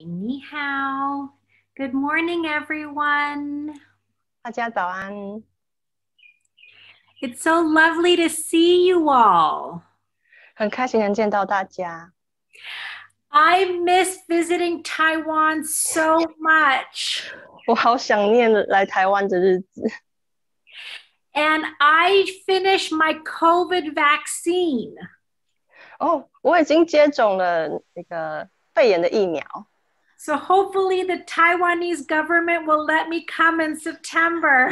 你好. Good morning, everyone. 大家早安。 It's so lovely to see you all. 很开心能见到大家。 I miss visiting Taiwan so much. 我好想念来台湾的日子。 And I finished my COVID vaccine. 我已经接种了那个肺炎的疫苗。 So hopefully the Taiwanese government will let me come in September.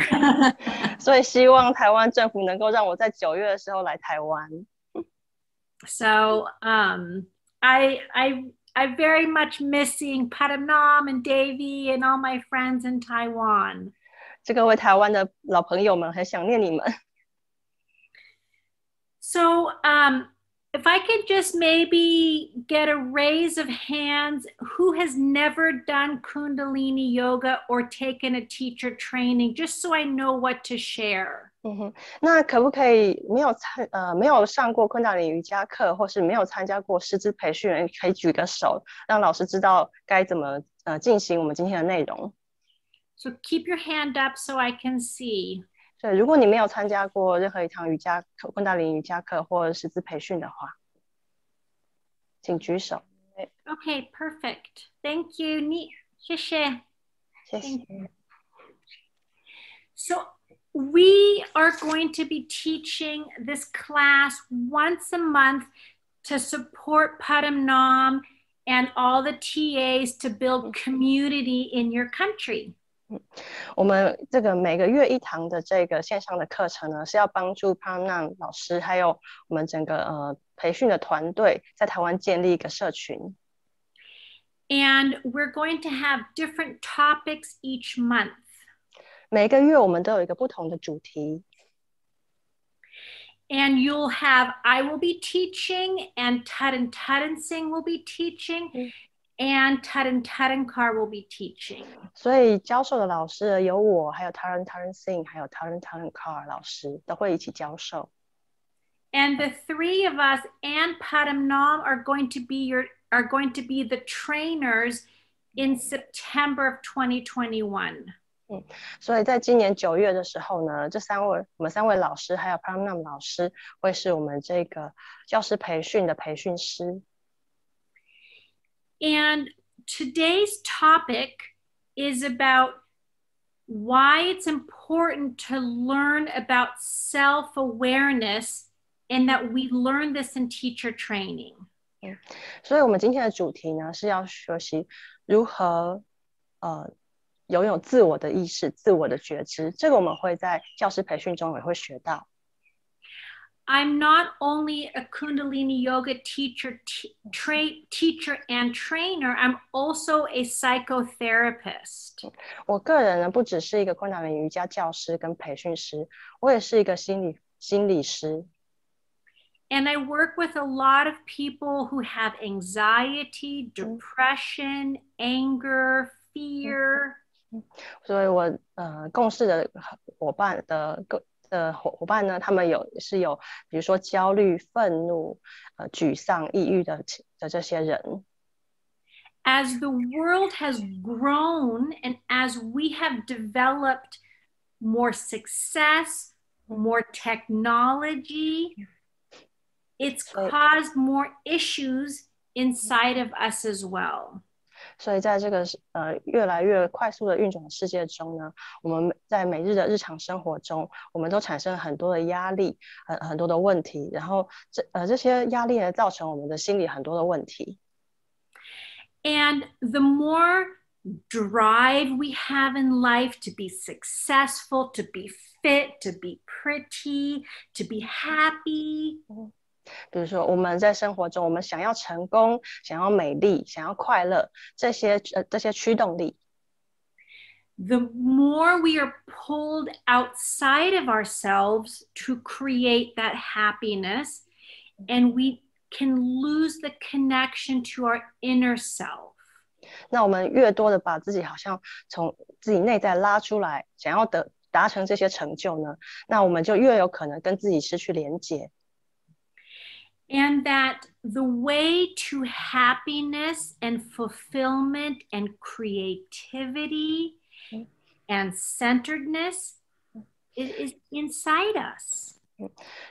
所以希望台湾政府能够让我在9月的时候来台湾。 So I very much miss seeing Padmanabh and Davy and all my friends in Taiwan. 这个为台湾的老朋友们很想念你们。 So if I could just maybe get a raise of hands, who has never done Kundalini yoga or taken a teacher training, just so I know what to share. 那可不可以没有上过昆达里瑜伽课，或是没有参加过师资培训人，可以举个手，让老师知道该怎么进行我们今天的内容。 So keep your hand up so I can see. 对，如果你没有参加过任何一堂昆达里尼瑜伽课或者师资培训的话，请举手。 Okay, perfect. Thank you. 谢谢。 谢谢。 So we are going to be teaching this class once a month to support Padmanabh and all the TAs to build community in your country. 我们这个每个月一堂的这个线上的课程呢，是要帮助Padmanabh老师还有我们整个培训的团队在台湾建立一个社群。 And we're going to have different topics each month. 每个月我们都有一个不同的主题。 And you'll have, I will be teaching, and Tadan Singh will be teaching, and Tadan will be teaching. 所以教授的老师有我，还有Tadan Singh，还有Tadan老师都会一起教授。 And the three of us and Padmanabh are going to be the trainers in September of 2021. 所以在今年9月的时候呢，我们三位老师还有Padmanabh老师会是我们这个教师培训的培训师。 And today's topic is about why it's important to learn about self-awareness, and that we learn this in teacher training. 所以我们今天的主题呢，是要学习如何拥有自我的意识、自我的觉知。这个我们会在教师培训中也会学到。 I'm not only a Kundalini yoga teacher and trainer, I'm also a psychotherapist. 我个人呢，不只是一个昆达里尼瑜伽教师跟培训师，我也是一个心理师。 And I work with a lot of people who have anxiety, depression, anger, fear. 所以我共事的伙伴呢，他们是有比如说焦虑、愤怒、沮丧、抑郁的这些人。 As the world has grown and as we have developed more success, more technology, it's caused more issues inside of us as well. 所以在这个越来越快速的运转的世界中呢，我们在每日的日常生活中，我们都产生很多的压力，很多的问题，然后这些压力呢，造成我们的心理很多的问题。 And the more drive we have in life to be successful, to be fit, to be pretty, to be happy. 比如说我们在生活中，我们想要成功，想要美丽，想要快乐，这些驱动力。 The more we are pulled outside of ourselves to create that happiness, and we can lose the connection to our inner self. 那我们越多的把自己好像从自己内在拉出来，想要达成这些成就呢，那我们就越有可能跟自己失去连结。And that the way to happiness and fulfillment and creativity and centeredness is inside us.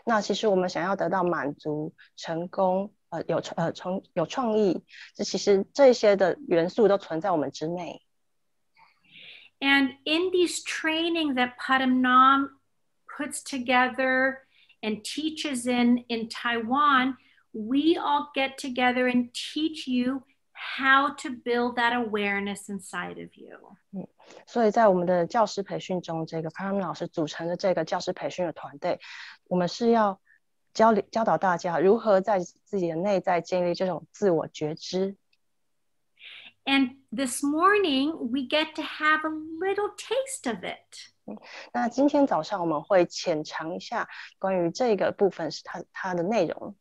那其实我们想要得到满足、成功、有创意，其实这些的元素都存在我们之内。And in these training that Padam Nam puts together and teaches in Taiwan, we all get together and teach you how to build that awareness inside of you. 所以在我们的教师培训中，这个 Padam 老师组成的这个教师培训的团队，我们是要教导大家如何在自己的内在建立这种自我觉知。And this morning, we get to have a little taste of it. 那今天早上我们会浅尝一下关于这个部分是它的内容。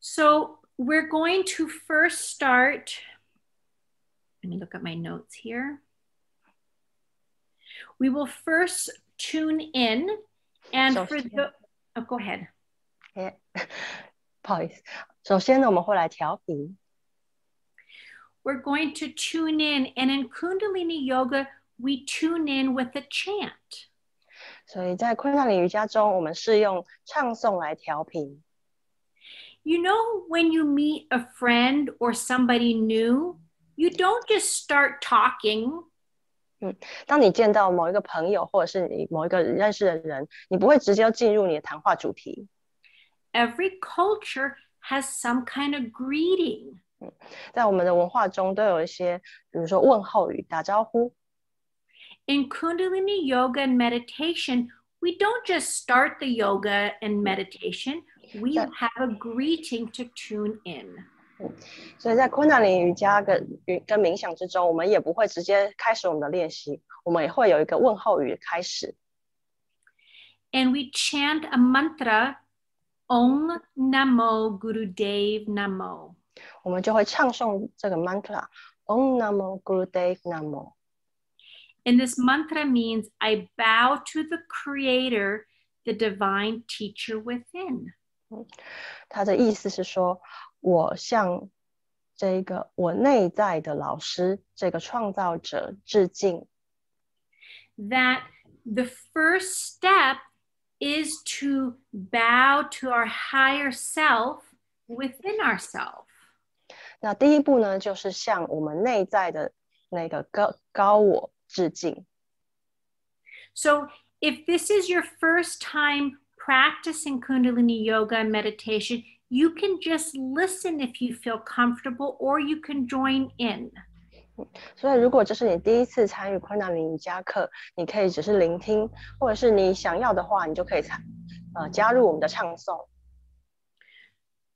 So we're going to first start. Let me look at my notes here. We will first tune in, and for the go ahead. 不好意思，首先呢，我们会来调频。We're going to tune in, and in Kundalini Yoga, we tune in with a chant. 所以在昆达里瑜伽中，我们是用唱诵来调频。You know, when you meet a friend or somebody new, you don't just start talking. 当你见到某一个朋友或者是你某一个认识的人，你不会直接进入你的谈话主题。Every culture has some kind of greeting. 在我们的文化中都有一些，比如说问候语、打招呼。In Kundalini Yoga and meditation, we don't just start the yoga and meditation. We have a greeting to tune in. 所以在昆达里瑜伽跟冥想之中，我们也不会直接开始我们的练习，我们也会有一个问候语开始。And we chant a mantra, Om Namo Gurudev Namo. 我们就会唱诵这个 mantra, Om Namo Gurudev Namo. And this mantra means I bow to the Creator, the divine teacher within. 它的意思是说，我向这个我内在的老师，这个创造者致敬。That the first step is to bow to our higher self within ourselves. 那第一步呢，就是向我们内在的那个高我致敬。So if this is your first time practicing Kundalini Yoga and meditation, you can just listen if you feel comfortable, or you can join in. 所以如果这是你第一次参与昆达里尼瑜伽课，你可以只是聆听，或者是你想要的话，你就可以加入我们的唱诵。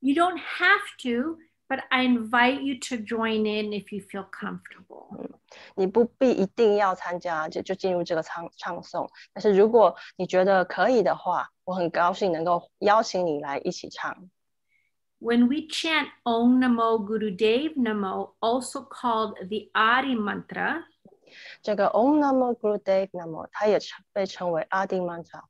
You don't have to, but I invite you to join in if you feel comfortable. 你不必一定要参加，就进入这个唱诵。但是如果你觉得可以的话，我很高兴能够邀请你来一起唱。When we chant Om Namo Gurudev Namo, also called the Adi Mantra, 这个 Om Namo Gurudev Namo 它也被称为阿底 mantra，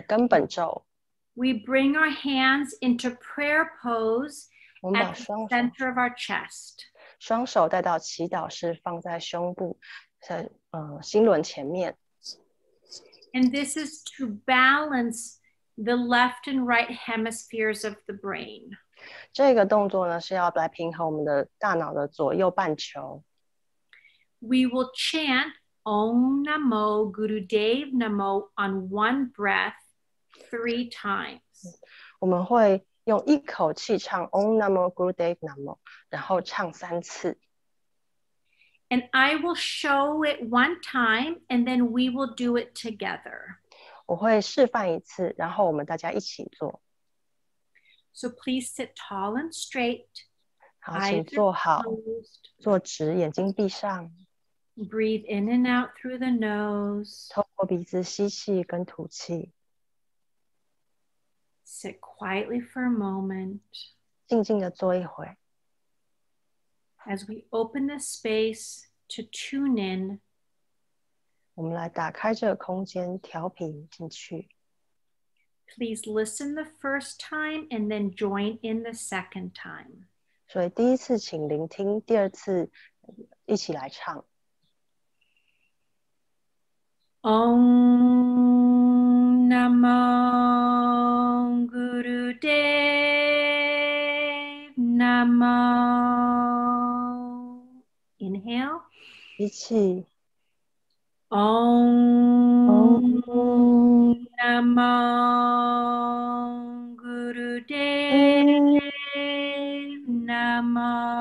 根本咒。we bring our hands into prayer pose at the center of our chest. 双手带到祈祷室，放在胸部，在心轮前面。And this is to balance the left and right hemispheres of the brain. 这个动作呢，是要来平衡我们的大脑的左右半球。We will chant Om Namo Gurudev Namo on one breath 3 times. 我们会用一口气唱 Om Namo Gurudev Namo， 然后唱3次。And I will show it one time, and then we will do it together. 我会示范一次，然后我们大家一起做。So please sit tall and straight. 好，请坐好，坐直，眼睛闭上。Breathe in and out through the nose. 透过鼻子吸气跟吐气。Sit quietly for a moment. 静静的坐一会。As we open this space to tune in, 我们来打开这个空间，调频进去。Please listen the first time and then join in the second time. 所以第一次请聆听，第二次一起来唱。Om Namo Gurudev Namo. Inhale. 吸气。Om Namo Gurudev Namo.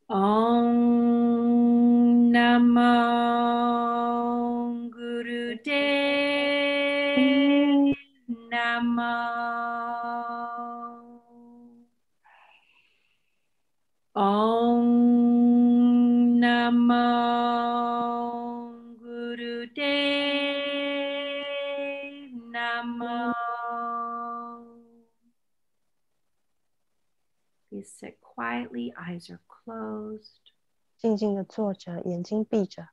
Om Namo Gurudev Namo. Om Namo Gurudev Namo. Please sit quietly, eyes are closed. 静静的坐着，眼睛闭着。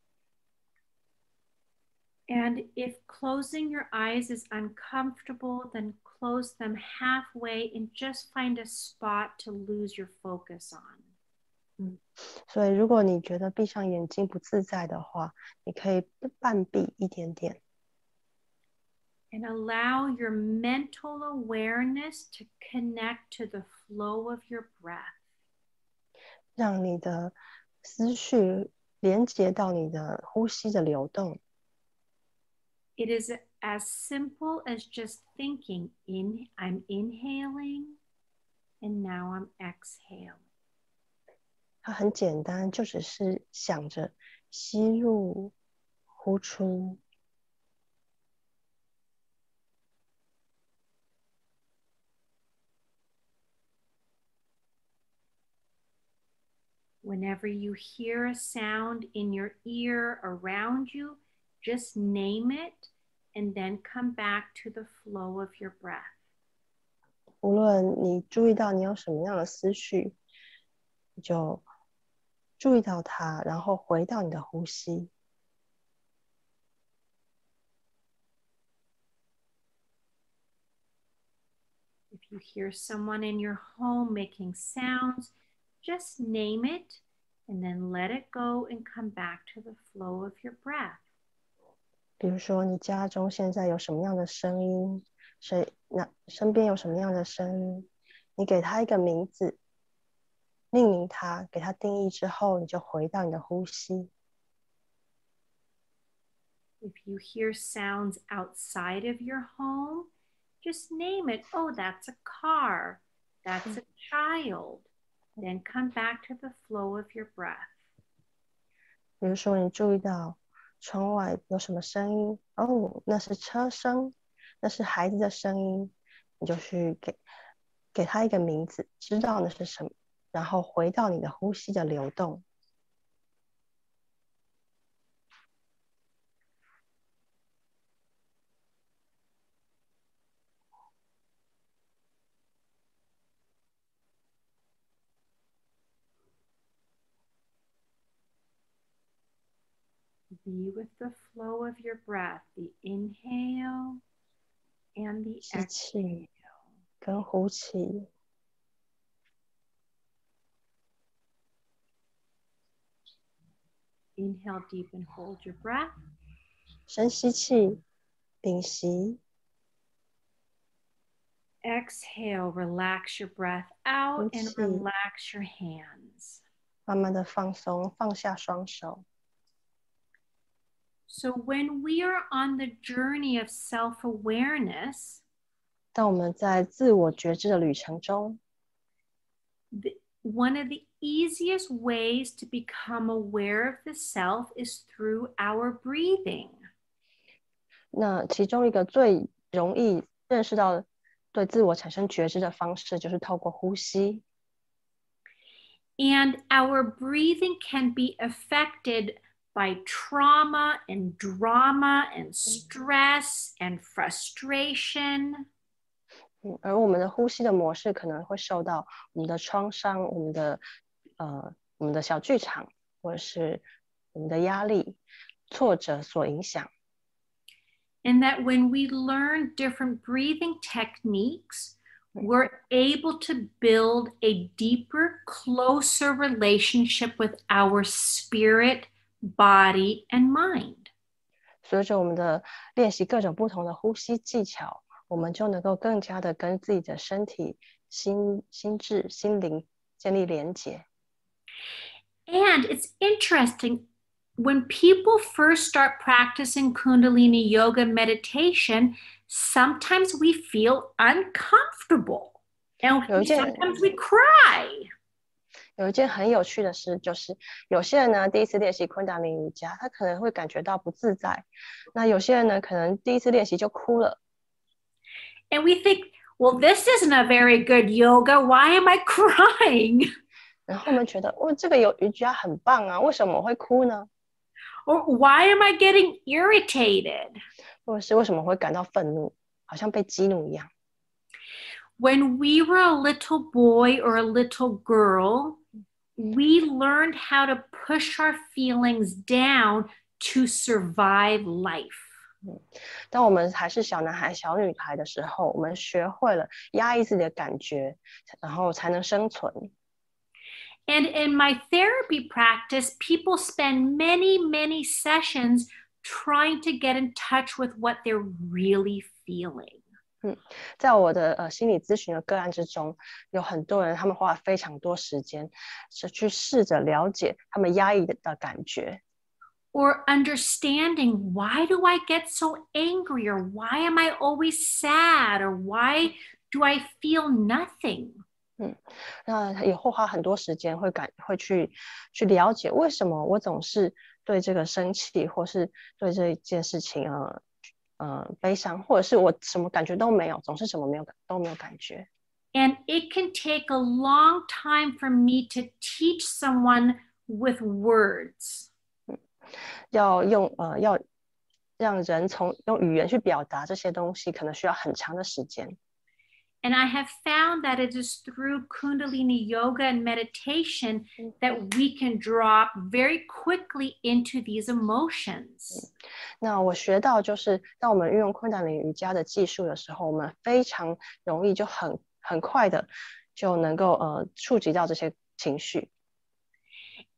And if closing your eyes is uncomfortable, then close them halfway and just find a spot to lose your focus on. 所以如果你觉得闭上眼睛不自在的话，你可以半闭一点点。And allow your mental awareness to connect to the flow of your breath. 让你的思绪连接到你的呼吸的流动。It is as simple as just thinking, I'm inhaling, and now I'm exhaling. 它很简单，就只是想着吸入、呼出。Whenever you hear a sound in your ear around you, just name it and then come back to the flow of your breath. 无论你注意到你有什么样的思绪，你就注意到它，然后回到你的呼吸。If you hear someone in your home making sounds, just name it and then let it go and come back to the flow of your breath. 比如说，你家中现在有什么样的声音，身边有什么样的声音，你给它一个名字，命名它，给它定义之后，你就回到你的呼吸。If you hear sounds outside of your home, just name it. Oh, that's a car. That's a child. Then come back to the flow of your breath. 比如说，你注意到窗外有什么声音，哦，那是车声，那是孩子的声音，你就去给他一个名字，知道那是什么，然后回到你的呼吸的流动。Be with the flow of your breath, the inhale and the 吸气跟呼气。Inhale deep and hold your breath. 深吸气，屏息。Exhale, relax your breath out and 呼气 relax your hands. 慢慢的放松，放下双手。So when we are on the journey of self-awareness, 当我们在自我觉知的旅程中， one of the easiest ways to become aware of the self is through our breathing. 那其中一个最容易认识到对自我产生觉知的方式，就是透过呼吸。And our breathing can be affected by trauma and drama and stress and frustration. 而我们的呼吸的模式可能会受到我们的创伤、我们的小剧场，或者是我们的压力，挫折所影响。And that when we learn different breathing techniques, we're able to build a deeper, closer relationship with our spirit, body, and mind. 随着我们的练习各种不同的呼吸技巧，我们就能够更加的跟自己的身体、心智、心灵建立连结。And it's interesting, when people first start practicing Kundalini yoga meditation, sometimes we feel uncomfortable and sometimes we cry. 有一件很有趣的事，就是有些人呢第一次练习昆达里尼瑜伽，他可能会感觉到不自在；那有些人呢可能第一次练习就哭了。And we think, well, this isn't a very good yoga. Why am I crying? 然后我们觉得，这个瑜伽很棒啊，为什么我会哭呢？ Or why am I getting irritated? 或者是为什么会感到愤怒，好像被激怒一样。When we were a little boy or a little girl, we learned how to push our feelings down to survive life. 当我们还是小男孩、小女孩的时候，我们学会了压抑自己的感觉，然后才能生存。And in my therapy practice, people spend many, many sessions trying to get in touch with what they're really feeling. 在我的心理咨询的个案之中，有很多人他们花了非常多时间，是去试着了解他们压抑的感觉。Or understanding, why do I get so angry? Or why am I always sad? Or why do I feel nothing? 那也会花很多时间会去了解为什么我总是对这个生气，或是对这件事情悲伤，或者是我什么感觉都没有，总是什么都没有感觉。And it can take a long time for me to teach someone with words. 要让人用语言去表达这些东西，可能需要很长的时间。And I have found that it is through Kundalini yoga and meditation that we can drop very quickly into these emotions. 那我学到就是，当我们运用昆达里尼瑜伽的技术的时候，我们非常容易就很快的就能够触及到这些情绪。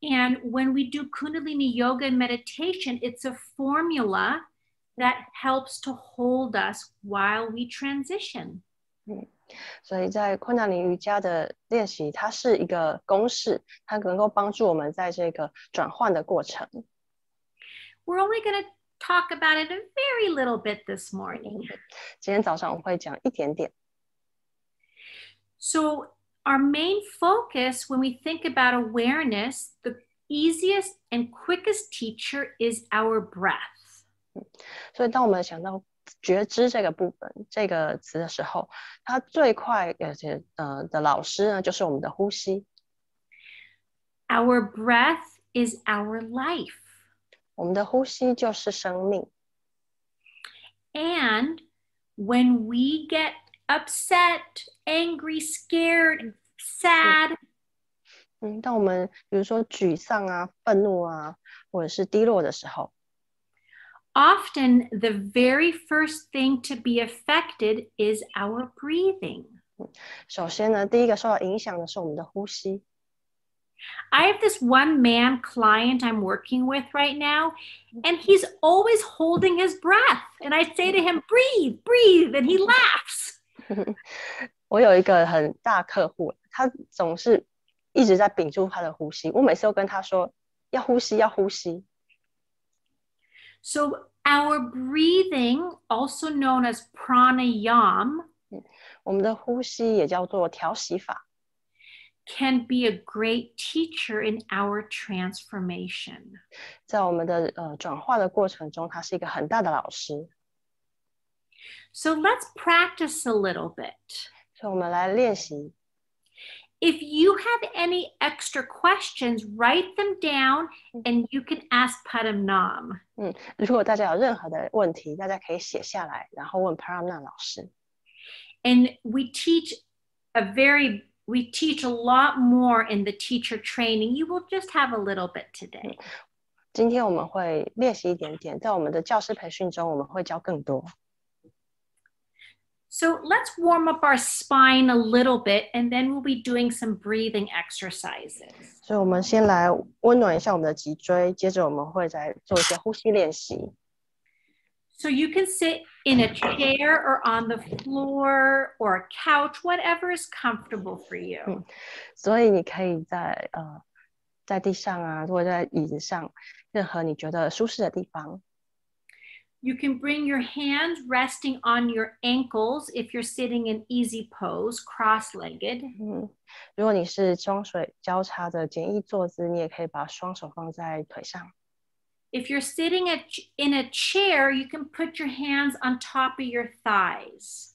And when we do Kundalini yoga and meditation, it's a formula that helps to hold us while we transition. 所以在昆达里尼瑜伽的练习，它是一个公式，它能够帮助我们在这个转换的过程。We're only going to talk about it a very little bit this morning. 今天早上我会讲一点点。So our main focus when we think about awareness, the easiest and quickest teacher is our breath. 所以当我们想到觉知这个部分这个词的时候，它最快的老师呢，就是我们的呼吸。Our breath is our life. 我们的呼吸就是生命。And when we get upset, angry, scared, sad, 当我们比如说沮丧啊、愤怒啊，或者是低落的时候， often the very first thing to be affected is our breathing. 首先呢，第一个受到影响的是我们的呼吸。I have this one man client I'm working with right now, and he's always holding his breath. And I say to him, breathe, breathe, and he laughs. 我有一个很大客户，他总是一直在屏住他的呼吸。我每次都跟他说，要呼吸，要呼吸。So our breathing, also known as pranayama, 我们的呼吸也叫做调息法。can be a great teacher in our transformation. 在我们的转化的过程中，它是一个很大的老师。So let's practice a little bit. 所以我们来练习。If you have any extra questions, write them down and you can ask Padmanabh. 如果大家有任何的问题，大家可以写下来，然后问 Padmanabh 老师。And we teach a lot more in the teacher training. You will just have a little bit today. 今天我们会练习一点点，在我们的教师培训中，我们会教更多。So let's warm up our spine a little bit, and then we'll be doing some breathing exercises. 所以我们先来温暖一下我们的脊椎，接着我们会再做一些呼吸练习。So you can sit in a chair or on the floor or a couch, whatever is comfortable for you. 所以你可以在地上啊，或者在椅子上，任何你觉得舒适的地方。You can bring your hands resting on your ankles if you're sitting in easy pose, cross-legged. 如果你是双手交叉的简易坐姿，你也可以把双手放在腿上。If you're sitting in a chair, you can put your hands on top of your thighs.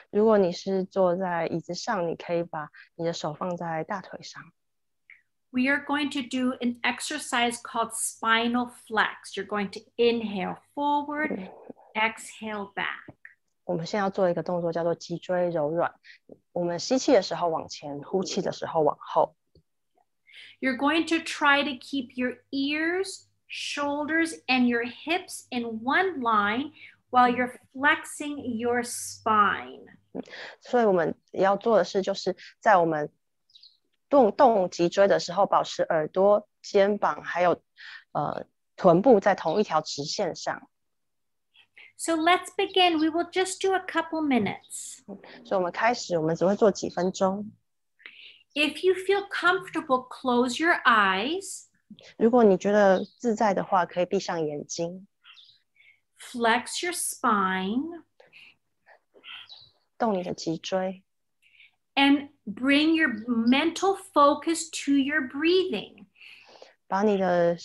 如果你是坐在椅子上，你可以把你的手放在大腿上。We are going to do an exercise called spinal flex. You're going to inhale forward, exhale back. 我们现在要做一个动作，叫做脊椎柔软。我们吸气的时候往前，呼气的时候往后。You're going to try to keep your ears, shoulders, and your hips in one line while you're flexing your spine. 所以我们要做的事，就是在我们动脊椎的时候，保持耳朵、肩膀还有臀部在同一条直线上。So let's begin. We will just do a couple minutes. 所以我们开始，我们只会做几分钟。If you feel comfortable, close your eyes. 如果你觉得自在的话，可以闭上眼睛。Flex your spine. 动你的脊椎。And bring your mental focus to your breathing. 把你的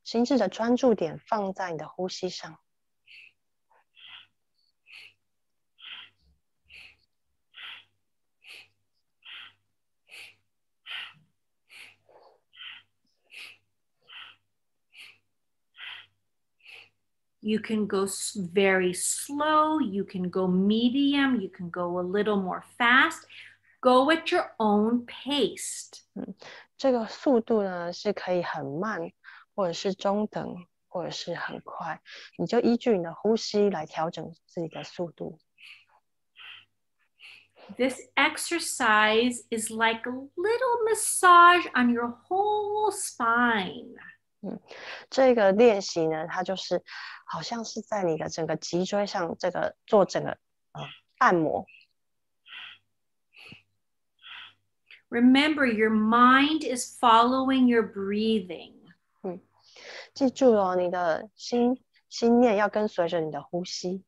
心智的专注点放在你的呼吸上。You can go very slow, you can go medium, you can go a little more fast. Go at your own pace. 这个速度呢是可以很慢，或者是中等，或者是很快，你就依据你的呼吸来调整自己的速度。This exercise is like a little massage on your whole spine. 这个练习呢，它就是好像是在你的整个脊椎上做整个按摩。Remember, your mind is following your breathing. 记住哦，你的心念要跟随着你的呼吸。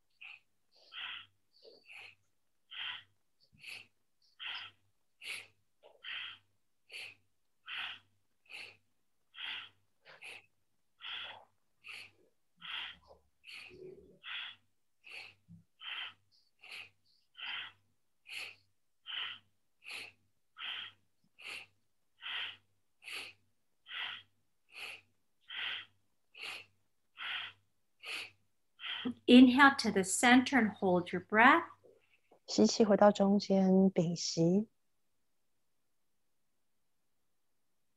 Inhale to the center and hold your breath. 吸气回到中间，屏息。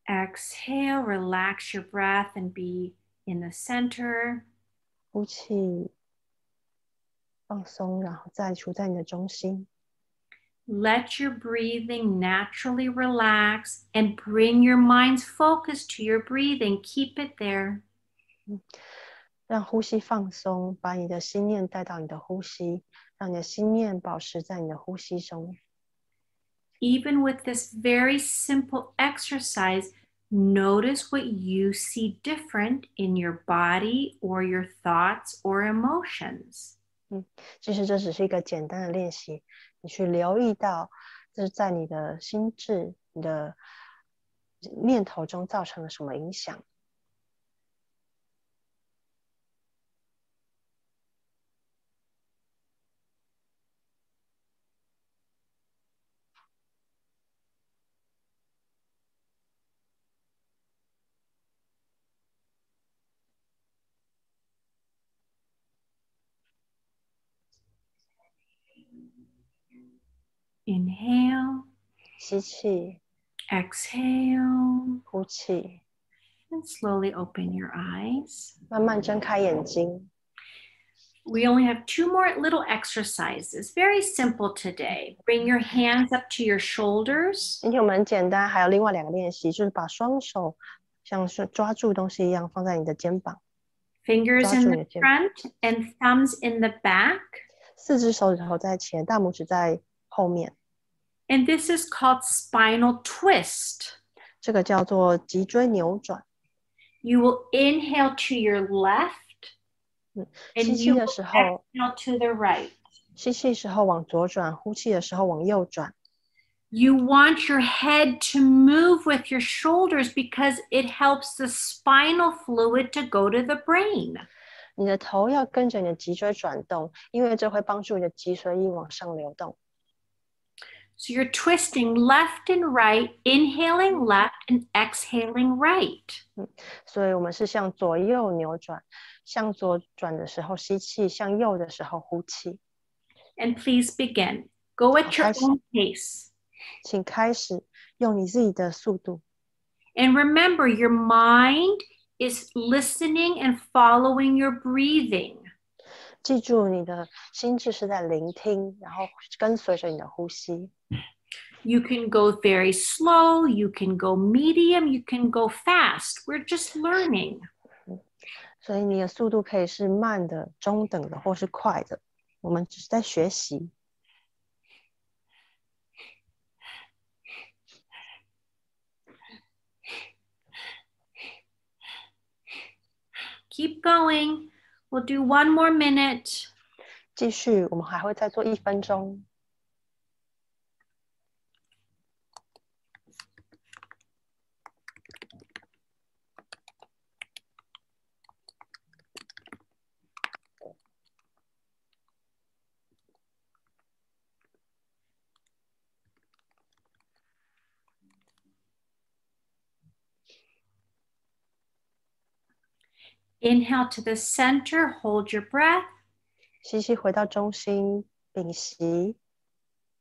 Exhale, relax your breath and be in the center. 呼气，放松，然后再处在你的中心。Let your breathing naturally relax and bring your mind's focus to your breathing. Keep it there. 让呼吸放松，把你的心念带到你的呼吸，让你的心念保持在你的呼吸中。Even with this very simple exercise, notice what you see different in your body or your thoughts or emotions. 其实这只是一个简单的练习，你去留意到这是在你的心智、你的念头中造成了什么影响。Inhale. 吸气， Exhale. 呼气， And slowly open your eyes. 慢慢睁开眼睛。We only have 2 more little exercises. Very simple today. Bring your hands up to your shoulders. 今天我们很简单，还有另外2个练习，就是把双手像是抓住东西一样放在你的肩膀。Fingers in the front and thumbs in the back. 4只手指头在前，大拇指在后面。And this is called spinal twist. 这个叫做脊椎扭转。You will inhale to your left. 吸气的时候 exhale to the right. 吸气的时候往左转，呼气的时候往右转。You want your head to move with your shoulders because it helps the spinal fluid to go to the brain. 你的头要跟着你的脊椎转动，因为这会帮助你的脊髓液往上流动。So you're twisting left and right, inhaling left and exhaling right. 所以我们是向左右扭转，向左转的时候吸气，向右的时候呼气。And please begin. Go at your own pace. 请开始，用你自己的速度。And remember, your mind is listening and following your breathing. 记住，你的心智是在聆听，然后跟随着你的呼吸。You can go very slow, you can go medium, you can go fast. We're just learning. 所以你的速度可以是慢的、中等的，或是快的。我们只是在学习。Keep going. We'll do 1 more minute. 继续，我们还会再做1分钟。Inhale to the center, hold your breath. 吸气回到中心，屏息。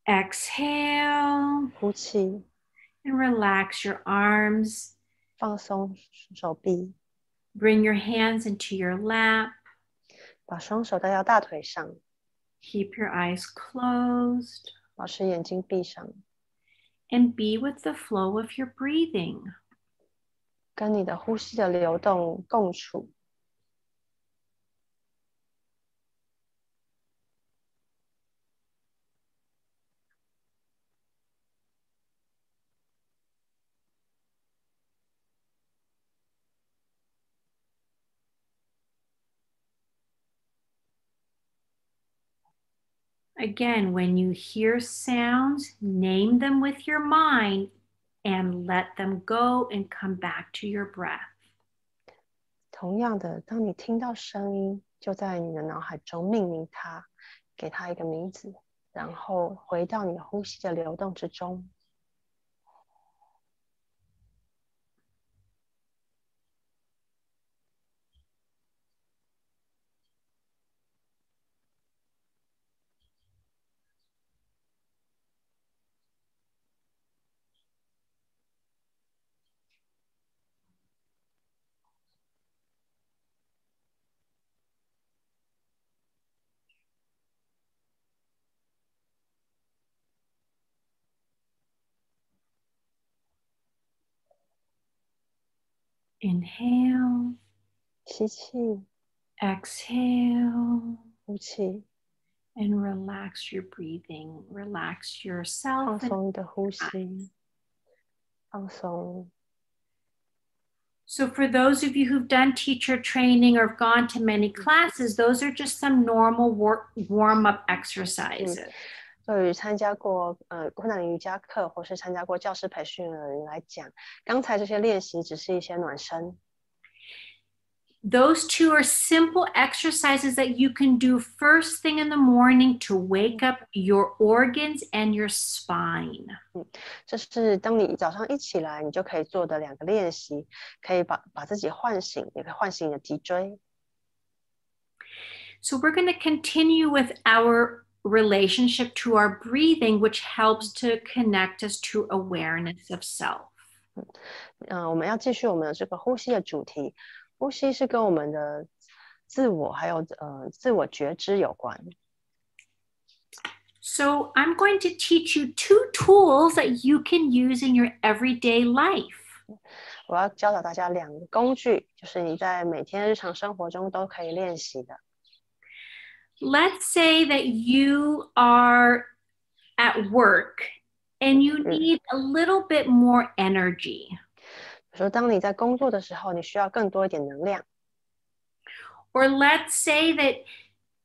Exhale. 呼气。And relax your arms. 放松手臂。Bring your hands into your lap. 把双手带到大腿上。Keep your eyes closed. 保持眼睛闭上。And be with the flow of your breathing. 跟你的呼吸的流动共处。Again, when you hear sounds, name them with your mind and let them go and come back to your breath. 同样的，当你听到声音，就在你的脑海中命名它，给它一个名字，然后回到你的呼吸的流动之中。Inhale. 吸气。Exhale. 呼气。And relax your breathing. Relax yourself. 放松你的呼吸。放松。So for those of you who've done teacher training or have gone to many classes, those are just some normal warm-up exercises. 对于参加过昆达里尼瑜伽课或是参加过教师培训的人来讲，刚才这些练习只是一些暖身。Those 2 are simple exercises that you can do first thing in the morning to wake up your organs and your spine. 这是当你早上一起来，你就可以做的2个练习，可以把自己唤醒，也可以唤醒你的脊椎。So we're going to continue with our relationship to our breathing, which helps to connect us to awareness of self. 我们要继续我们的这个呼吸的主题。呼吸是跟我们的自我还有自我觉知有关。So I'm going to teach you 2 tools that you can use in your everyday life. 我要教导大家2个工具，就是你在每天日常生活中都可以练习的。Let's say that you are at work and you need a little bit more energy. 比如说，当你在工作的时候，你需要更多一点能量。Or let's say that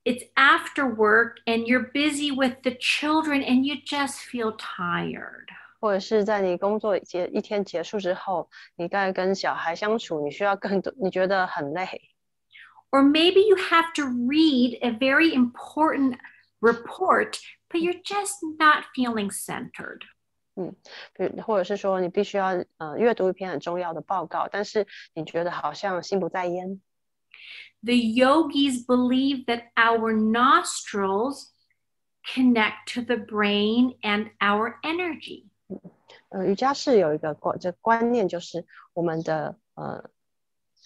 it's after work and you're busy with the children and you just feel tired. 或者是在你工作一天结束之后，你该跟小孩相处，你需要更多，你觉得很累。Or maybe you have to read a very important report, but you're just not feeling centered. 或者是说你必须要阅读一篇很重要的报告，但是你觉得好像心不在焉。The yogis believe that our nostrils connect to the brain and our energy. 瑜伽士有一个观念，就是我们的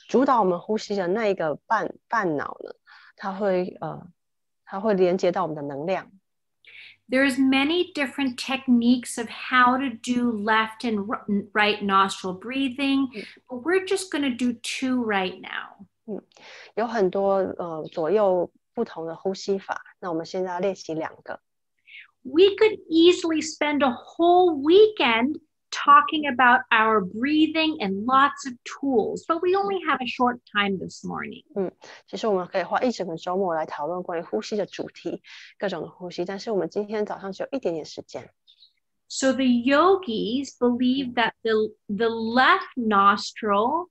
主导我们呼吸的那一个半脑呢，它会连接到我们的能量。There's many different techniques of how to do left and right nostril breathing, but we're just going to do 2 right now. 有很多左右不同的呼吸法，那我们现在要练习2个。We could easily spend a whole weekend talking about our breathing and lots of tools, but we only have a short time this morning. 其实我们可以花一整个周末来讨论关于呼吸的主题，各种的呼吸，但是我们今天早上只有一点点时间。So the yogis believe that the left nostril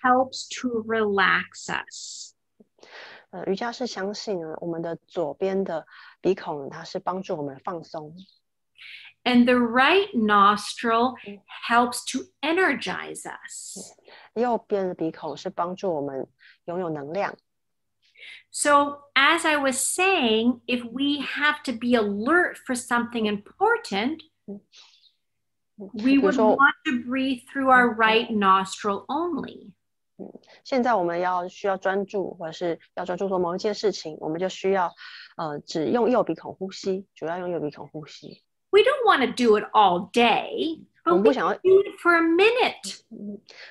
helps to relax us. 瑜伽士相信呢，我们的左边的鼻孔它是帮助我们放松。And the right nostril helps to energize us. 右边的鼻孔是帮助我们拥有能量。So as I was saying, if we have to be alert for something important, we would want to breathe through our right nostril only. 现在我们需要专注，或者是要专注做某一件事情，我们就需要只用右鼻孔呼吸，主要用右鼻孔呼吸。We don't want to do it all day, but we can do it for a minute.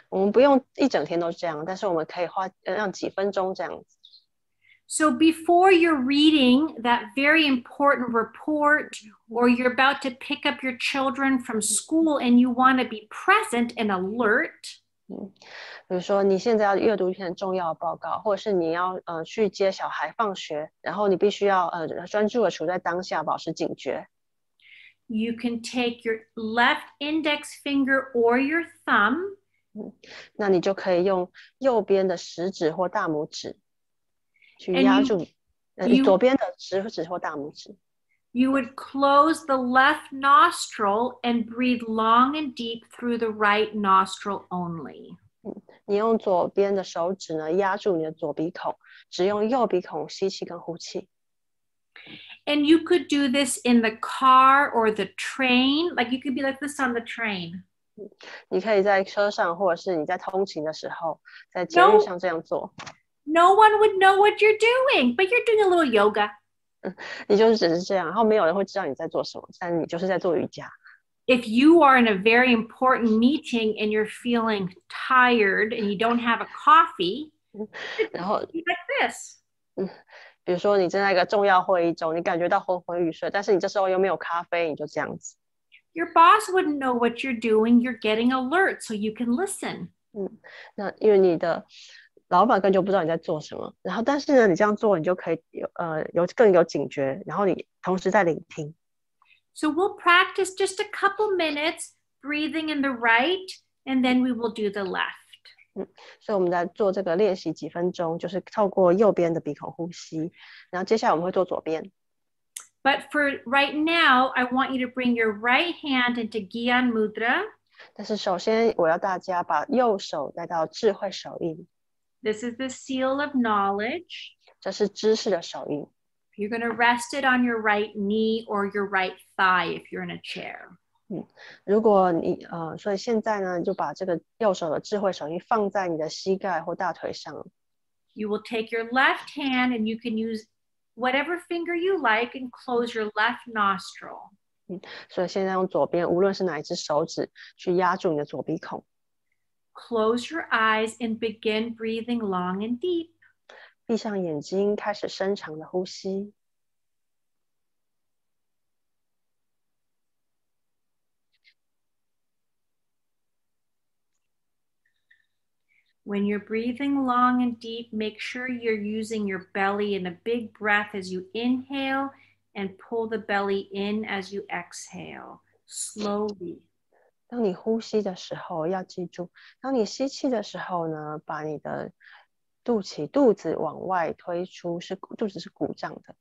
我们不用一整天都这样，但是我们可以让几分钟这样子。So before you're reading that very important report, or you're about to pick up your children from school and you want to be present and alert, 比如说你现在要阅读一篇重要的报告，或者是你要去接小孩放学，然后你必须要专注的处在当下，保持警觉。You can take your left index finger or your thumb. 那你就可以用右边的食指或大拇指去压住左边的食指或大拇指。You would close the left nostril and breathe long and deep through the right nostril only. 你用左边的手指呢压住你的左鼻孔，只用右鼻孔吸气跟呼气。And you could do this in the car or the train. Like you could be like this on the train. 你可以在车上，或者是你在通勤的时候，在捷运上这样做。No one would know what you're doing, but you're doing a little yoga. 你就是只是这样，然后没有人会知道你在做什么，但你就是在做瑜伽。If you are in a very important meeting and you're feeling tired and you don't have a coffee, 然后 be like this. 比如说你正在一个重要会议中，你感觉到昏昏欲睡，但是你这时候又没有咖啡，你就这样子。Your boss wouldn't know what you're doing. You're getting alert, so you can listen. 那因为你的老板根本就不知道你在做什么，然后但是呢，你这样做，你就可以更有警觉，然后你同时在聆听。So we'll practice just a couple minutes breathing in the right, and then we will do the left. 所以我们在做这个练习几分钟，就是透过右边的鼻孔呼吸，然后接下来我们会做左边。But for right now, I want you to bring your right hand into Gyan Mudra. 但是首先我要大家把右手带到智慧手印。This is the seal of knowledge. 这是知识的手印。You're going to rest it on your right knee or your right thigh if you're in a chair. 如果你所以现在呢，你就把这个右手的智慧手印放在你的膝盖或大腿上。You will take your left hand and you can use whatever finger you like and close your left nostril. 所以现在用左边，无论是哪一只手指，去压住你的左鼻孔。Close your eyes and begin breathing long and deep. 闭上眼睛，开始深长的呼吸。When you're breathing long and deep, make sure you're using your belly in a big breath as you inhale and pull the belly in as you exhale, slowly. 当你呼吸的时候，要记住，当你吸气的时候呢，把你的肚子往外推出，肚子是鼓胀的。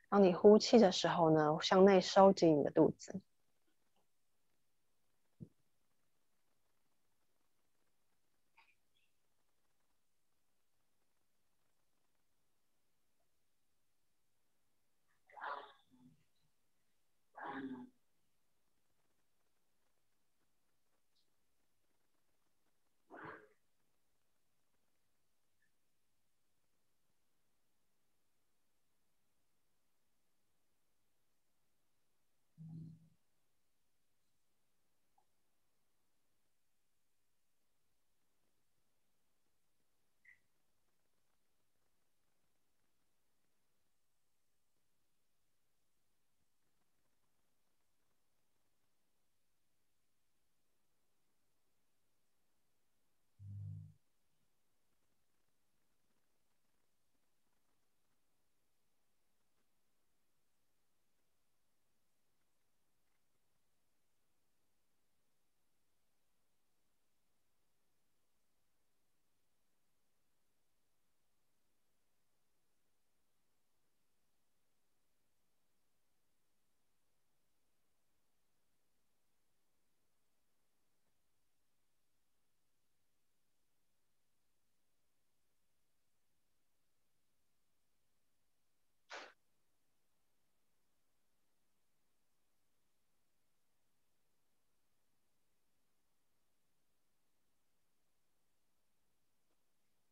当你呼气的时候呢，向内收紧你的肚子。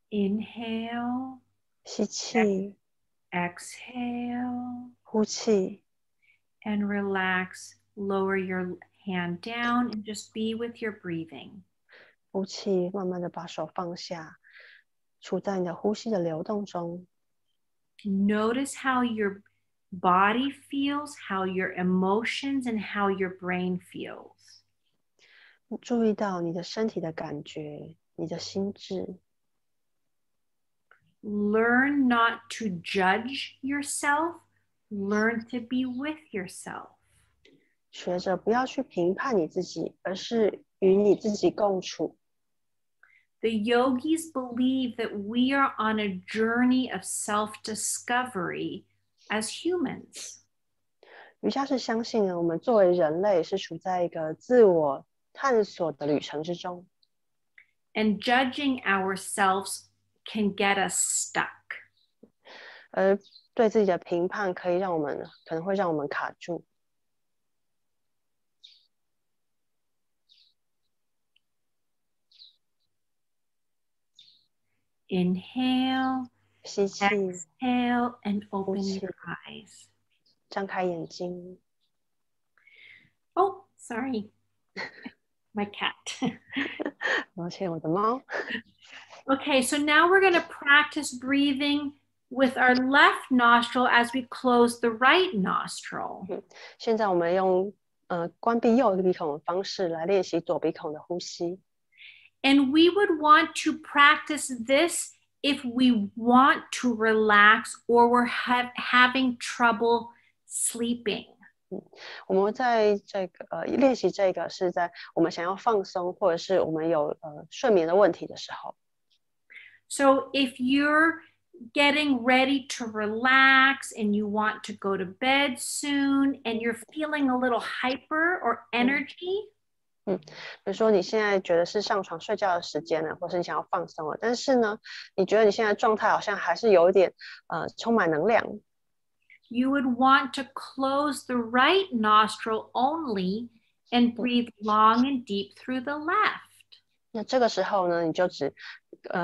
Inhale, 吸气， exhale, 呼气， and relax. Lower your hand down and just be with your breathing. 呼气，慢慢的把手放下，处在你的呼吸的流动中。Notice how your body feels, how your emotions, and how your brain feels. 注意到你的身体的感觉，你的心智。Learn not to judge yourself. Learn to be with yourself. 学着不要去评判你自己，而是与你自己共处。The yogis believe that we are on a journey of self-discovery as humans. 瑜伽是相信呢，我们作为人类是处在一个自我探索的旅程之中。And judging ourselves can get us stuck. 而对自己的评判可能会让我们卡住。Inhale, 吸气， exhale, and open 呼气， your eyes. 张开眼睛。Oh, sorry. My cat. 抱歉，我的猫。Okay, so now we're going to practice breathing with our left nostril as we close the right nostril. 现在我们用关闭右鼻孔的方式来练习左鼻孔的呼吸。And we would want to practice this if we want to relax or we're having trouble sleeping. 我们在这个练习这个是在我们想要放松，或者是我们有睡眠的问题的时候。So if you're getting ready to relax and you want to go to bed soon and you're feeling a little hyper or energy, 比如说你现在觉得是上床睡觉的时间了，或是你想要放松了，但是呢，你觉得你现在状态好像还是有一点充满能量。you would want to close the right nostril only and breathe long and deep through the left. 那这个时候呢，你就只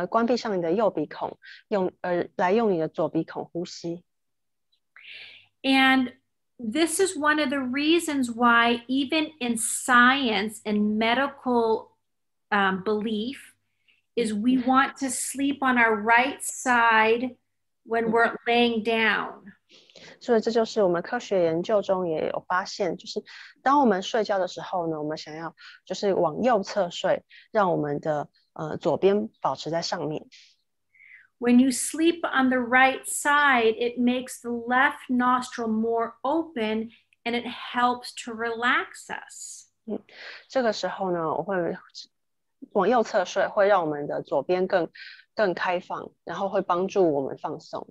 关闭上你的右鼻孔，来用你的左鼻孔呼吸。And this is one of the reasons why even in science and medical belief is we want to sleep on our right side when we're laying down. 所以这就是我们科学研究中也有发现，就是当我们睡觉的时候呢，我们想要就是往右侧睡，让我们的左边保持在上面。When you sleep on the right side, it makes the left nostril more open and it helps to relax us. 这个时候呢，我会往右侧睡，会让我们的左边更开放，然后会帮助我们放松。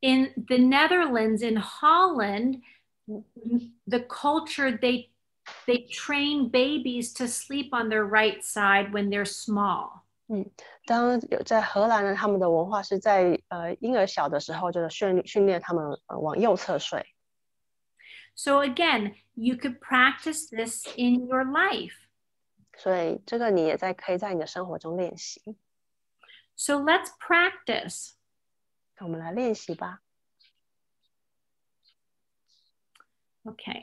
In the Netherlands, in Holland, the culture they train babies to sleep on their right side when they're small. 当在荷兰呢，他们的文化是在婴儿小的时候就训练他们往右侧睡。So again, you could practice this in your life. 所以这个你也可以在你的生活中练习。So let's practice. 我们来练习吧。Okay.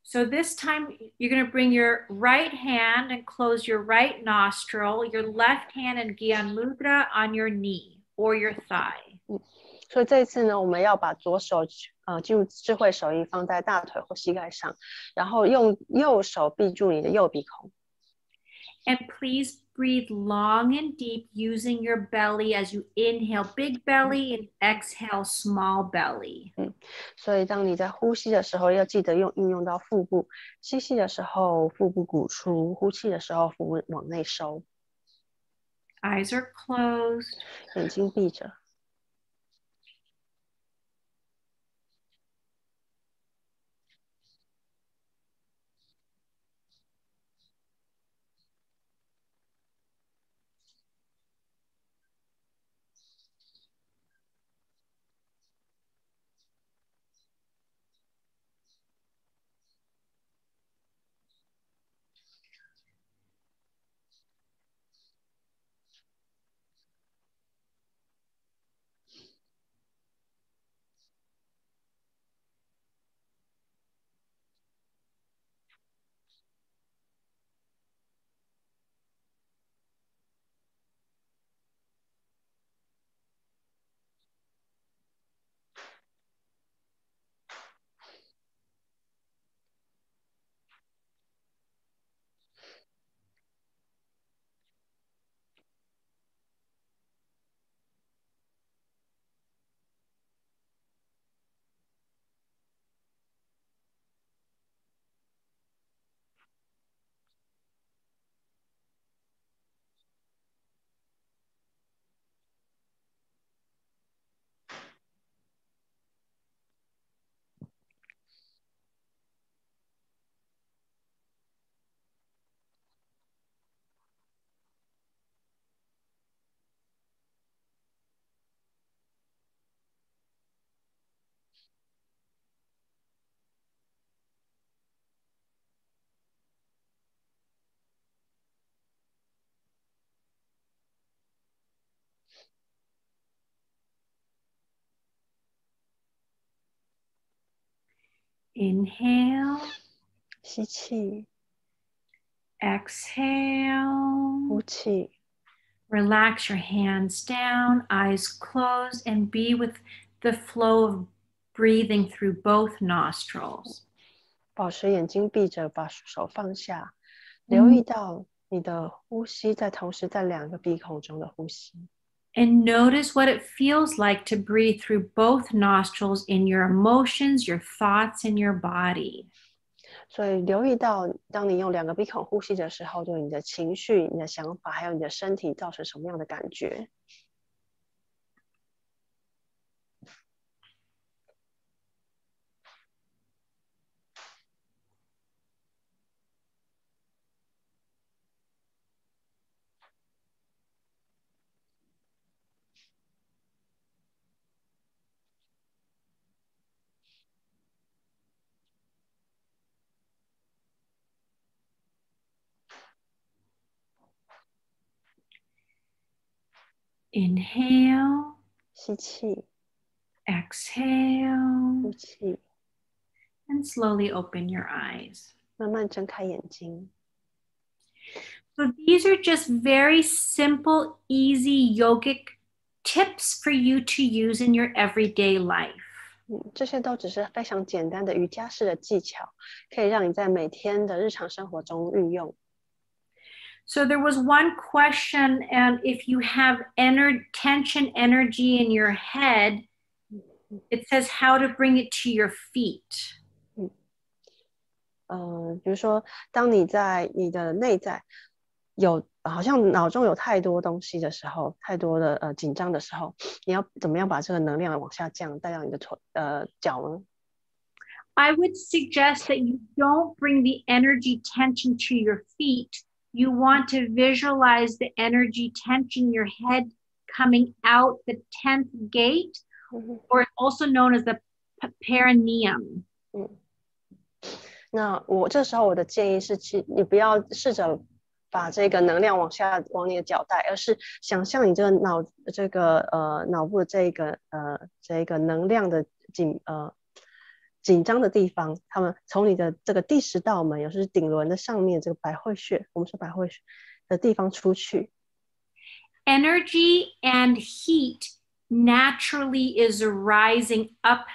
So this time you're going to bring your right hand and close your right nostril, your left hand and Gyan Mudra on your knee or your thigh. 所以这一次呢，我们要把左手进入智慧手印放在大腿或膝盖上，然后用右手闭住你的右鼻孔。And please breathe long and deep using your belly as you inhale big belly and exhale small belly. 所以当你在呼吸的时候，要记得运用到腹部。吸气的时候，腹部鼓出；呼气的时候，腹部往内收。Eyes are closed. 眼睛闭着。Inhale. 吸气。Exhale. 呼气。Relax your hands down, eyes closed, and be with the flow of breathing through both nostrils. 保持眼睛闭着，把手放下，留意到你的呼吸同时在两个鼻孔中的呼吸。And notice what it feels like to breathe through both nostrils in your emotions, your thoughts, and your body. 所以留意到，当你用两个鼻孔呼吸的时候，对你的情绪、你的想法，还有你的身体造成什么样的感觉？ Inhale, 吸气， exhale, 呼气， and slowly open your eyes. 慢慢睁开眼睛。 So these are just very simple, easy yogic tips for you to use in your everyday life. 这些都只是非常简单的瑜伽式的技巧，可以让你在每天的日常生活中运用。 So there was one question, and if you have tension energy in your head, it says how to bring it to your feet. 比如说，当你在你的内在有好像脑中有太多东西的时候，太多的紧张的时候，你要怎么样把这个能量往下降，带到你的脚呢？ I would suggest that you don't bring the energy tension to your feet. You want to visualize the energy tension in your head coming out the 10th gate, or also known as the perineum. 那这时候我的建议是，你不要试着把这个能量往你的脚带，而是想象你这个脑部的这个能量的紧张的地方，他们从你的这个第10道门，也就是顶轮的上面这个百会穴，我们说百会穴的地方出去。 Energy and heat naturally is a rising up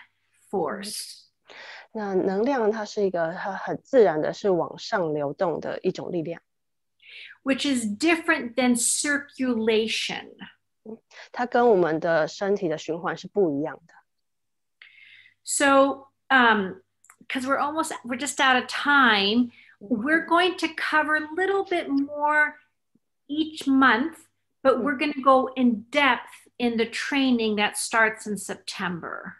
force. 那能量它是一个很自然的是往上流动的一种力量， which is different than circulation. 它跟我们的身体的循环是不一样的。 So, because we're just out of time, we're going to cover a little bit more each month, but we're going to go in depth in the training that starts in September.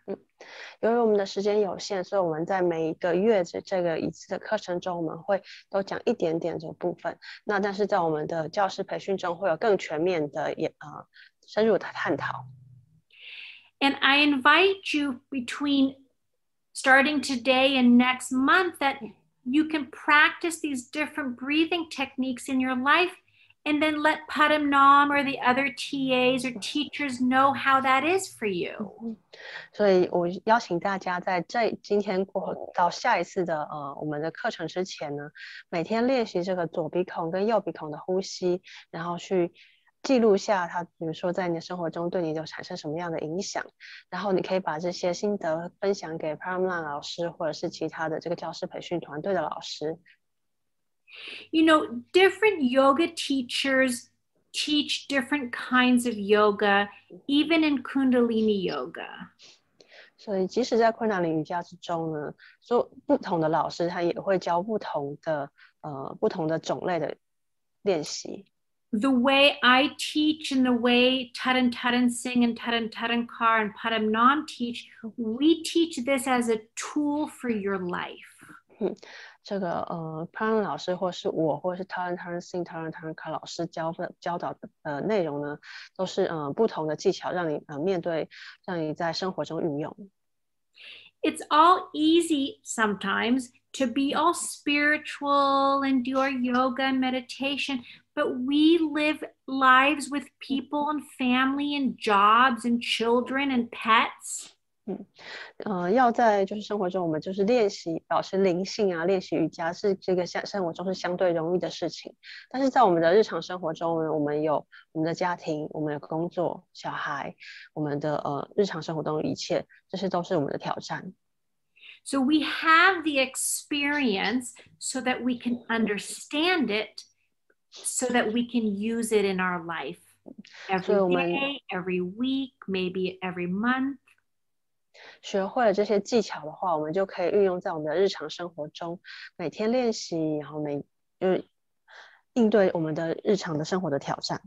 由于我们的时间有限，所以我们在每一个月这个一次的课程中，我们会都讲一点点这个部分。那但是在我们的教师培训中，会有更全面的深入的探讨。 And I invite you between starting today and next month that you can practice these different breathing techniques in your life and then let Padam or the other TAs or teachers know how that is for you. 所以我邀请大家在今天过后到下一次的我们的课程之前呢，每天练习这个左鼻孔跟右鼻孔的呼吸，然后去记录下它，比如说在你的生活中对你有产生什么样的影响，然后你可以把这些心得分享给 Pramlan 老师或者是其他的这个教师培训团队的老师。 You know, different yoga teachers teach different kinds of yoga, even in Kundalini yoga. 所以即使在昆达里瑜伽之中呢，说不同的老师他也会教不同的种类的练习。 The way I teach and the way Taran Taran Singh and Taran Taran Kaur and Padam Nam teach, we teach this as a tool for your life. 这个Pran 老师或是我或是 Taran Taran Singh、Taran Taran Kaur 老师教导的内容呢，都是不同的技巧，让你在生活中运用。 It's all easy sometimes to be all spiritual and do our yoga and meditation, but we live lives with people and family and jobs and children and pets. 要在就是生活中，我们就是练习保持灵性啊，练习瑜伽是这个生活中是相对容易的事情。但是在我们的日常生活中呢，我们有我们的家庭，我们的工作、小孩，我们的日常生活中的一切，这些都是我们的挑战。 So we have the experience so that we can understand it, so that we can use it in our life every day, every week, maybe every month. 学会了这些技巧的话，我们就可以运用在我们的日常生活中，每天练习，然后就是应对我们的日常的生活的挑战。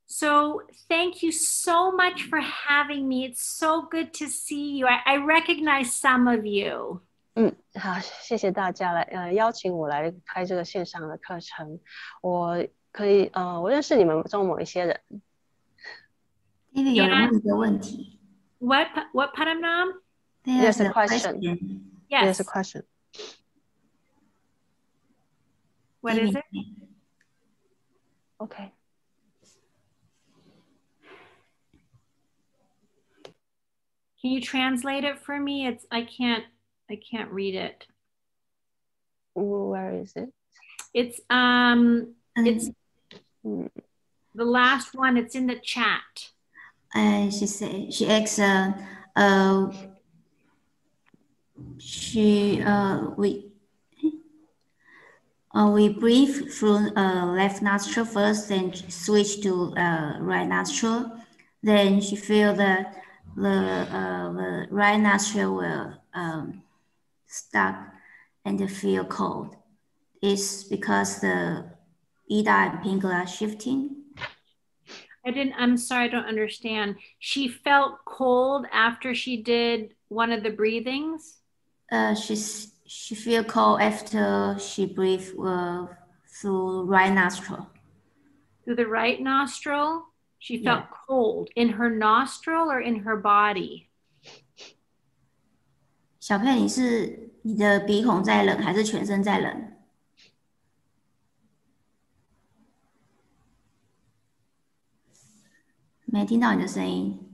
So thank you so much for having me. It's so good to see you. I recognize some of you. 好，谢谢大家邀请我来开这个线上的课程。我认识你们中某一些人。有人问一个问题。What Paramnam? There's a question. Yes. There's a question. What is it? Okay. Can you translate it for me? I can't read it. Where is it? It's the last one. It's in the chat. She asks, we breathe through left nostril first, then switch to right nostril. Then she feel that the right nostril will stuck and feel cold. It's because the Ida and Pingala are shifting. I'm sorry, I don't understand. She felt cold after she did one of the breathings? She feel cold after she breathed through right nostril. Through the right nostril? She felt cold in her nostril or in her body? 小佩，你的鼻孔在冷还是全身在冷？没听到你的声音。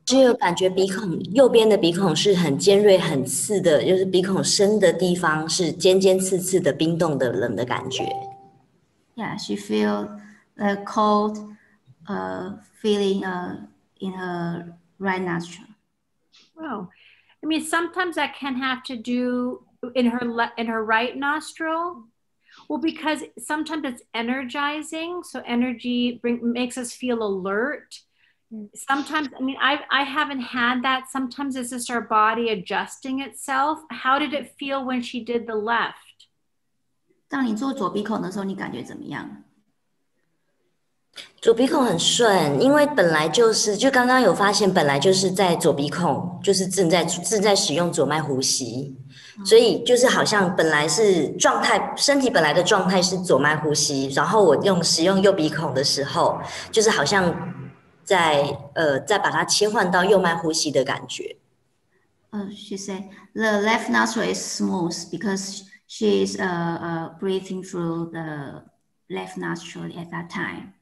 只有感觉鼻孔右边的鼻孔是很尖锐、很刺的，就是鼻孔深的地方是尖尖刺刺的、冰冻的、冷的感觉。Yeah, she feel a cold feeling in her right nostril. Wow. I mean, sometimes that can have to do in her right nostril. Well, because sometimes it's energizing, so energy makes us feel alert. Sometimes, I mean, I haven't had that. Sometimes it's just our body adjusting itself. How did it feel when she did the left? 当你做左鼻孔的时候，你感觉怎么样？左鼻孔很顺，因为本来就刚刚有发现，本来就是在左鼻孔，就是正在使用左脉呼吸，所以就是好像本来是状态，身体本来的状态是左脉呼吸，然后我使用右鼻孔的时候，就是好像再把它切换到右脉呼吸的感觉。She said the left nostril is smooth because she is breathing through the left nostril at that time.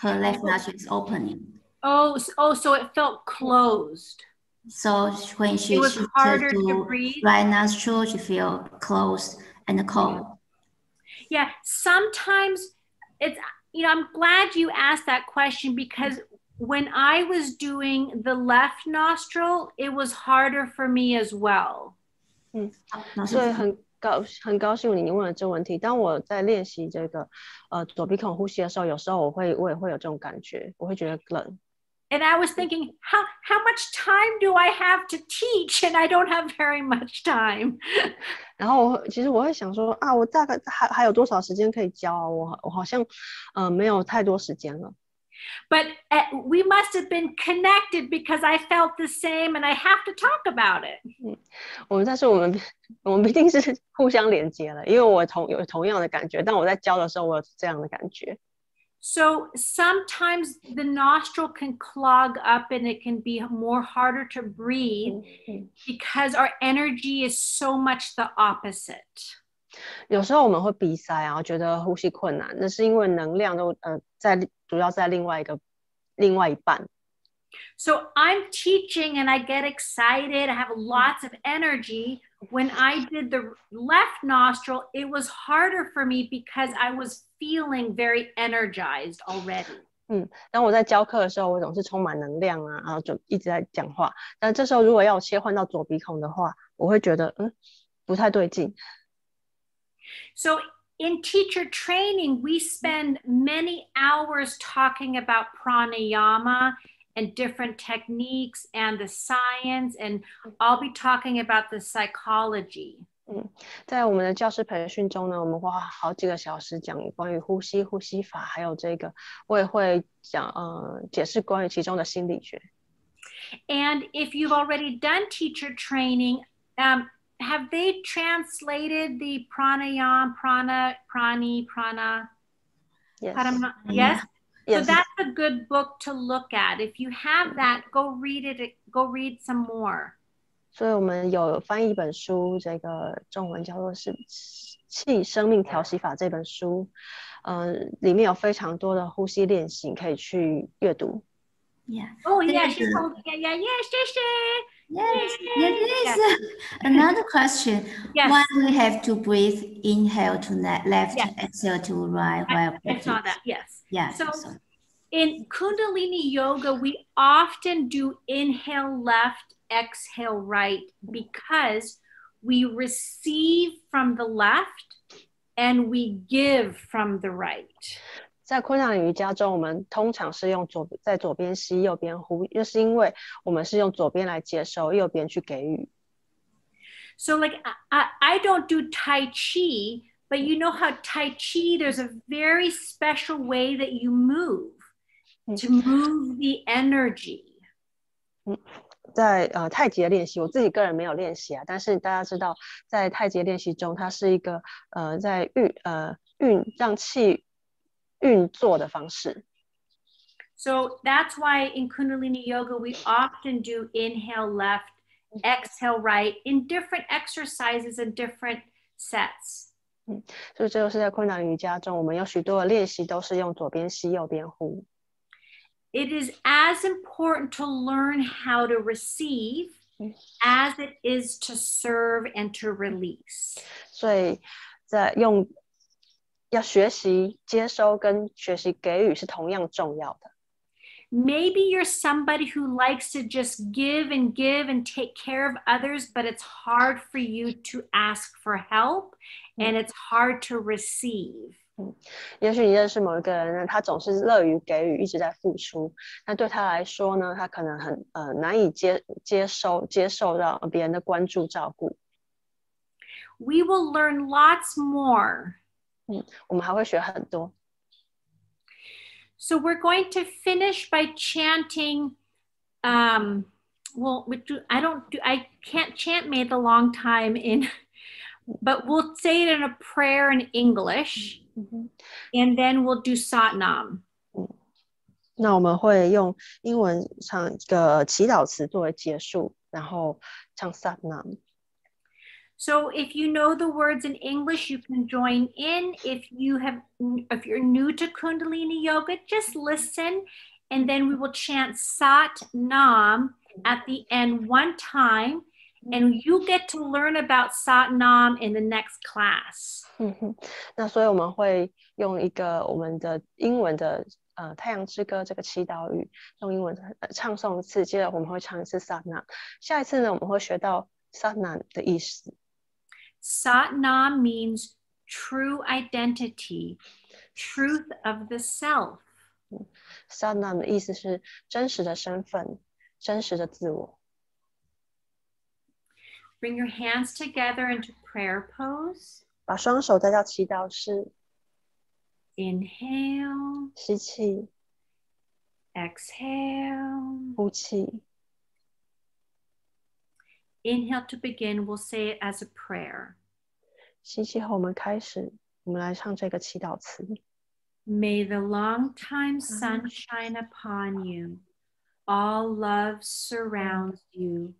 Her left nostril is opening. So it felt closed. So when she it was harder to breathe. Right nostril, she feel closed and cold. Yeah, sometimes it's, I'm glad you asked that question because when I was doing the left nostril, it was harder for me as well. 所以很高兴你问了这个问题。当我在练习这个左鼻孔呼吸的时候，有时候我也会有这种感觉，我会觉得冷。And I was thinking, how much time do I have to teach? And I don't have very much time. 然后其实我会想说我大概还有多少时间可以教啊？我好像没有太多时间了。But we must have been connected because I felt the same and I have to talk about it. 但是我们必定是互相连接了，因为我有同样的感觉，但我在教的时候我有这样的感觉。So sometimes the nostril can clog up and it can be more harder to breathe because our energy is so much the opposite. 有时候我们会鼻塞啊，觉得呼吸困难，那是因为能量都主要在另外一半。So I'm teaching and I get excited. I have lots of energy. When I did the left nostril, it was harder for me because I was feeling very energized already. 当我在教课的时候，我总是充满能量啊，然后就一直在讲话。但这时候如果要我切换到左鼻孔的话，我会觉得不太对劲。So in teacher training, we spend many hours talking about pranayama and different techniques and the science, and I'll be talking about the psychology. 在我们的教师培训中呢，我们花好几个小时讲关于呼吸法，还有这个我也会讲解释关于其中的心理学。And if you've already done teacher training, have they translated the pranayama, prana? Yes. Yes. Yes. So that's a good book to look at. If you have that, go read it. Go read some more. 所以我们有翻译一本书，这个中文叫做是气生命调息法》这本书，里面有非常多的呼吸练习可以去阅读。Yeah. Oh yeah, There's she's a- home. Yeah, Yes, there's another question. Yes. Why we have to breathe, inhale to left, Yes. exhale to right while I saw practice? that. Yes. Yeah. So in Kundalini yoga, we often do inhale left, exhale right because we receive from the left and we give from the right. 在昆达里瑜伽中，我们通常是用在左边吸，右边呼，就是因为我们是用左边来接收，右边去给予。So like I don't do Tai Chi, but you know how Tai Chi, there's a very special way that you move to move the energy. 在太极的练习，我自己个人没有练习啊，但是大家知道，在太极练习中，它是一个在让气运作的方式。So that's why in Kundalini yoga, we often do inhale left, exhale right in different exercises and different sets. 所以这就是在昆达里瑜伽中，我们有许多的练习都是用左边吸，右边呼。It is as important to learn how to receive as it is to serve and to release. 所以要学习接收跟学习给予是同样重要的。Maybe you're somebody who likes to just give and take care of others, but it's hard for you to ask for help and it's hard to receive. 也许你认识某一个人呢，他总是乐于给予，一直在付出。那对他来说呢，他可能很难以接受到别人的关注照顾。We will learn lots more. 我们还会学很多。So we're going to finish by chanting. Well, I can't chant "May the long time" but we'll say it in a prayer in English, and then we'll do Satnam. 那我们会用英文唱一个祈祷词作为结束，然后唱 Satnam。So if you know the words in English, you can join in. If you're new to Kundalini yoga, just listen, and then we will chant Sat Nam at the end one time, and you get to learn about Sat Nam in the next class. 那所以我们会用一个我们的英文的太阳之歌这个祈祷语，用英文唱诵一次，接着我们会唱一次 Satnam。下一次呢，我们会学到 Satnam 的意思。Satnam means true identity, truth of the self. Satnam 的意思是真实的身份，真实的自我。Bring your hands together into prayer pose. 把双手带到祈祷室。Inhale. 吸气。Exhale. 呼气。Inhale to begin, we'll say it as a prayer. 吸气后，我们开始，我们来唱这个祈祷词。May the long time sun shine upon you. All love surrounds you,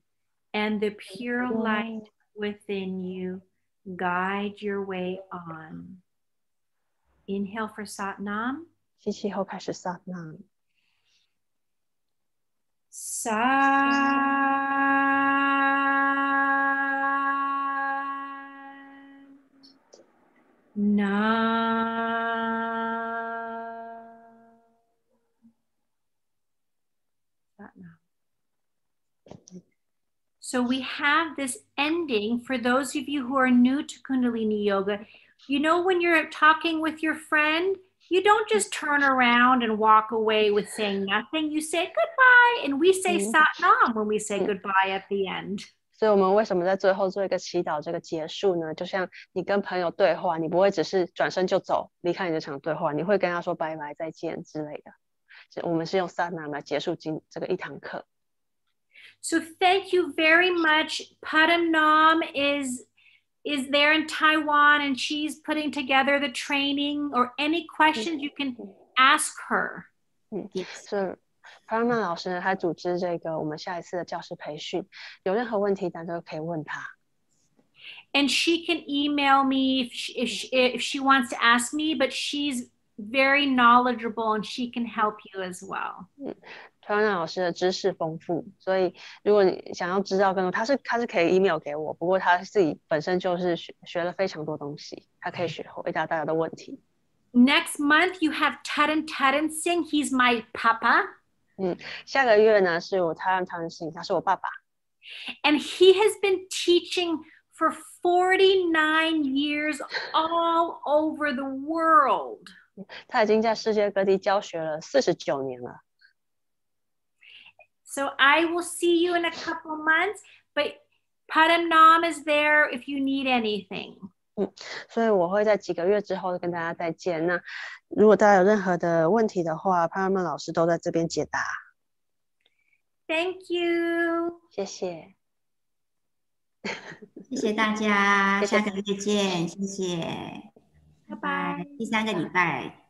and the pure light within you guide your way on. Inhale for Satnam. 吸气后开始 Satnam。So we have this ending for those of you who are new to Kundalini yoga. You know, when you're talking with your friend, you don't just turn around and walk away with saying nothing. You say goodbye, and we say Satnam when we say goodbye at the end. 所以我们为什么在最后做一个祈祷这个结束呢？就像你跟朋友对话，你不会只是转身就走，离开你这场对话，你会跟他说拜拜、再见之类的。我们是用 Satnam 来结束这个一堂课。So thank you very much. Padam Nam is there in Taiwan, and she's putting together the training, or any questions you can ask her. 是 Padam 老师呢，他组织这个我们下一次的教师培训，有任何问题大家都可以问他。And she can email me if she wants to ask me, but she's very knowledgeable and she can help you as well. 川娜老师的知识丰富，所以如果你想要知道更多，他是可以 email 给我，不过他自己本身就是学了非常多东西，他可以回答大家的问题。Next month you have Taran Singh. He's my papa. 下个月呢是我Taran Singh，他是我爸爸。And he has been teaching for 49 years all over the world. 他已经在世界各地教学了49年了。So I will see you in a couple months, but Padam Nam is there if you need anything. 所以我会在几个月之后跟大家再见。那如果大家有任何的问题的话，Padam老师都在这边解答。Thank you. 谢谢。谢谢大家，下个月见，谢谢，拜拜。第3个礼拜。